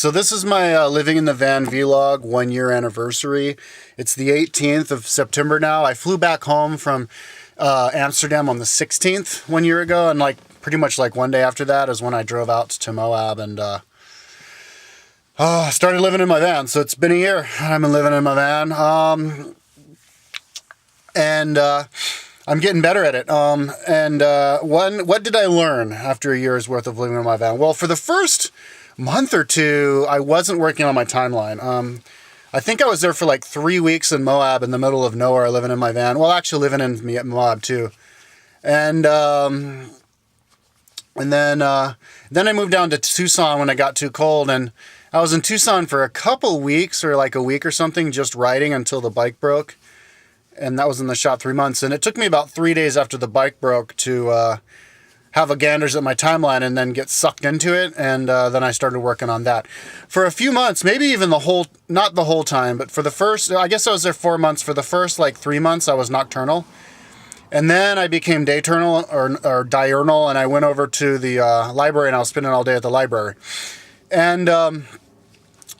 So this is my living in the van vlog 1 year anniversary. It's the 18th of September now. I flew back home from Amsterdam on the 16th 1 year ago, and pretty much one day after that is when I drove out to Moab and started living in my van. So it's been a year. I've been living in my van, and I'm getting better at it. What did I learn after a year's worth of living in my van? Well, for the first month or two, I wasn't working on my timeline. I think I was there for 3 weeks in Moab, in the middle of nowhere, living in my van. Well, actually living in Moab too, and then I moved down to Tucson when it got too cold, and I was in Tucson for a couple weeks, or a week or something, just riding until the bike broke, and that was in the shop 3 months. And it took me about 3 days after the bike broke to have a ganders at my timeline and then get sucked into it. And then I started working on that for a few months, maybe even not the whole time, but for the first, I guess I was there 4 months. For the first 3 months, I was nocturnal. And then I became diurnal or diurnal, and I went over to the library, and I was spending all day at the library. And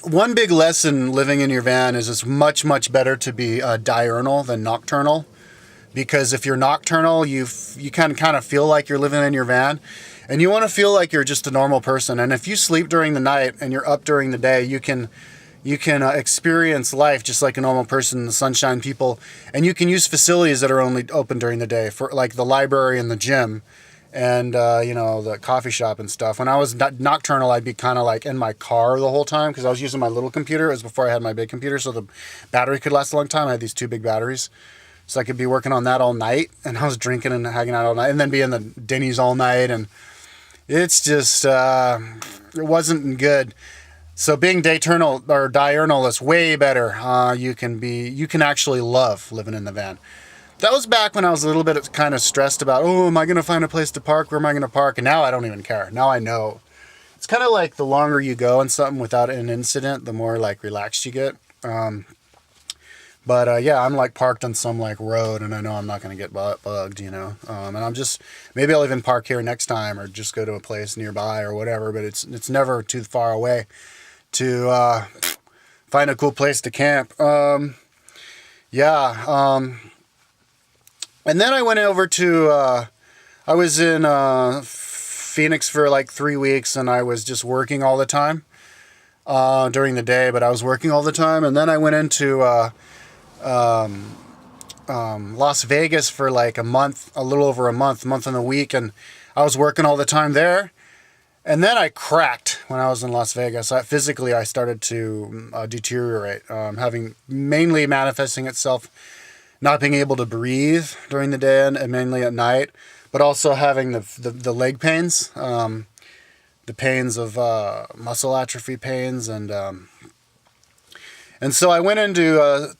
one big lesson living in your van is it's much, much better to be diurnal than nocturnal. Because if you're nocturnal, you kind of feel like you're living in your van, and you want to feel like you're just a normal person. And if you sleep during the night and you're up during the day, you can experience life just like a normal person, the sunshine people, and you can use facilities that are only open during the day, for the library and the gym, and the coffee shop and stuff. When I was nocturnal, I'd be kind of in my car the whole time because I was using my little computer. It was before I had my big computer, so the battery could last a long time. I had these 2 big batteries. So I could be working on that all night, and I was drinking and hanging out all night, and then be in the Denny's all night, and it's just, it wasn't good. So being diurnal or diurnal is way better. You can actually love living in the van. That was back when I was a little bit kind of stressed about, am I going to find a place to park? Where am I going to park? And now I don't even care. Now I know. It's kind of like the longer you go on something without an incident, the more relaxed you get. But I'm parked on some road, and I know I'm not going to get bugged, and I'm just, maybe I'll even park here next time, or just go to a place nearby or whatever, but it's never too far away to find a cool place to camp. And then I went over to, I was in Phoenix for 3 weeks, and I was just working all the time during the day, but I was working all the time. And then I went into Las Vegas for a month, a little over a month and a week, and I was working all the time there. And then I cracked when I was in Las Vegas. Physically, I started to deteriorate, having mainly manifesting itself not being able to breathe during the day and mainly at night, but also having the leg pains, the pains of muscle atrophy pains, and so I went into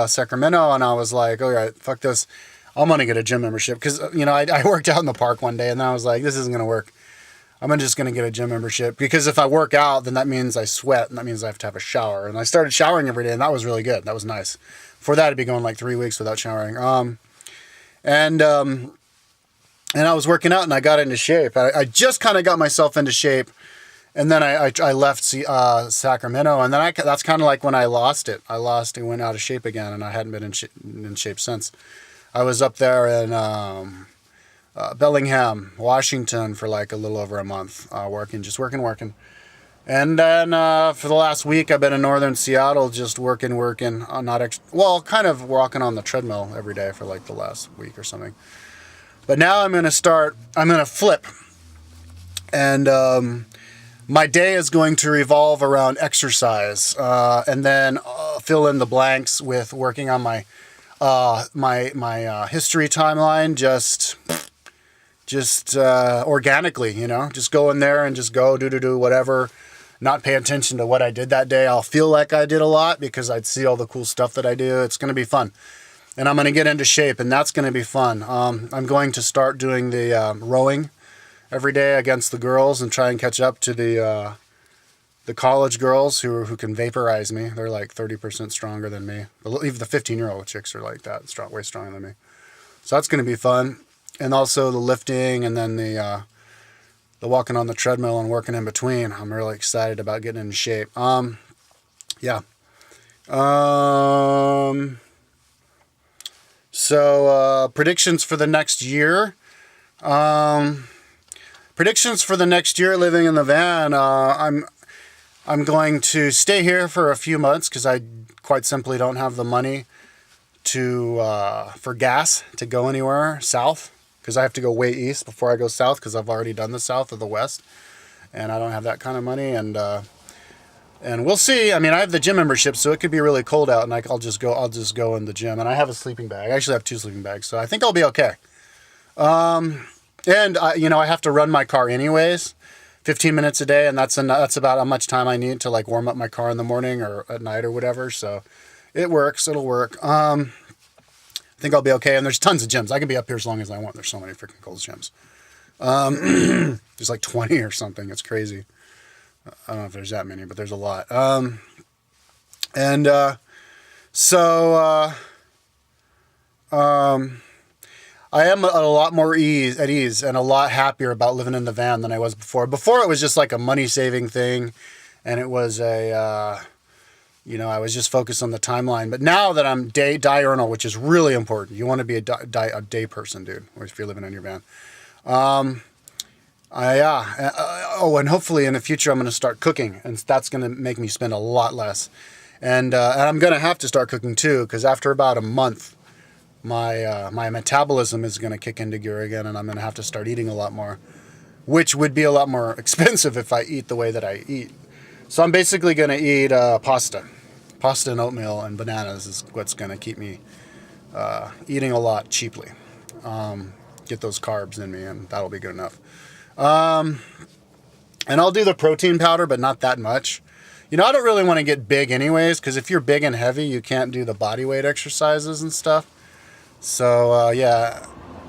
Sacramento, and I was like, all right, fuck this. I'm going to get a gym membership. Because, I worked out in the park one day, and I was like, this isn't going to work. I'm just going to get a gym membership. Because if I work out, then that means I sweat, and that means I have to have a shower. And I started showering every day, and that was really good. That was nice. For that, I'd be going 3 weeks without showering. And I was working out, and I got into shape. I just kind of got myself into shape. And then I left Sacramento, and then that's kind of when I lost it. I went out of shape again, and I hadn't been in shape since. I was up there in Bellingham, Washington for a little over a month, working. And then for the last week, I've been in northern Seattle, just working, kind of walking on the treadmill every day for the last week or something. But now I'm going to flip, and my day is going to revolve around exercise, and then fill in the blanks with working on my history timeline, just organically, just go in there and just go do whatever, not pay attention to what I did that day. I'll feel like I did a lot because I'd see all the cool stuff that I do. It's going to be fun, and I'm going to get into shape, and that's going to be fun. I'm going to start doing the rowing every day against the girls and try and catch up to the college girls who can vaporize me. They're 30% stronger than me. Even the 15-year-old chicks are like that, way stronger than me. So that's going to be fun. And also the lifting, and then the the walking on the treadmill and working in between. I'm really excited about getting in shape. Yeah. So predictions for the next year. Predictions for the next year living in the van. I'm going to stay here for a few months because I quite simply don't have the money for gas to go anywhere south, because I have to go way east before I go south, because I've already done the south or the west, and I don't have that kind of money. And we'll see. I mean, I have the gym membership, so it could be really cold out, and I'll just go in the gym. And I have a sleeping bag. I actually have 2 sleeping bags, so I think I'll be okay. And I have to run my car anyways, 15 minutes a day, and that's about how much time I need to like warm up my car in the morning or at night or whatever. So it works. It'll work. I think I'll be okay. And there's tons of gyms. I can be up here as long as I want. There's so many freaking cool gyms. There's like 20 or something. It's crazy. I don't know if there's that many, but there's a lot. I am a lot more at ease and a lot happier about living in the van than I was before. Before, it was just like a money-saving thing, and it was I was just focused on the timeline. But now that I'm diurnal, which is really important, you want to be a day person, dude, or if you're living in your van. And hopefully in the future I'm going to start cooking, and that's going to make me spend a lot less. And I'm going to have to start cooking too, because after about a month, my metabolism is going to kick into gear again, and I'm going to have to start eating a lot more, which would be a lot more expensive if I eat the way that I eat. So I'm basically going to eat pasta and oatmeal and bananas is what's going to keep me eating a lot cheaply. Get those carbs in me, and that'll be good enough. And I'll do the protein powder, but not that much. I don't really want to get big anyways, because if you're big and heavy, you can't do the body weight exercises and stuff. So,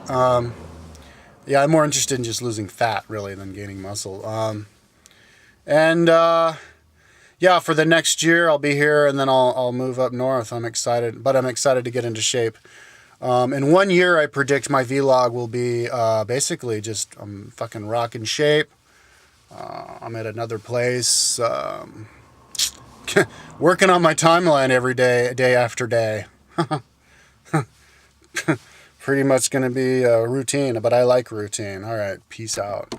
I'm more interested in just losing fat, really, than gaining muscle. For the next year, I'll be here, and then I'll move up north. I'm excited to get into shape. In 1 year, I predict my vlog will be basically just I'm fucking rocking shape. I'm at another place, working on my timeline every day after day. Pretty much going to be a routine, but I like routine. All right, peace out.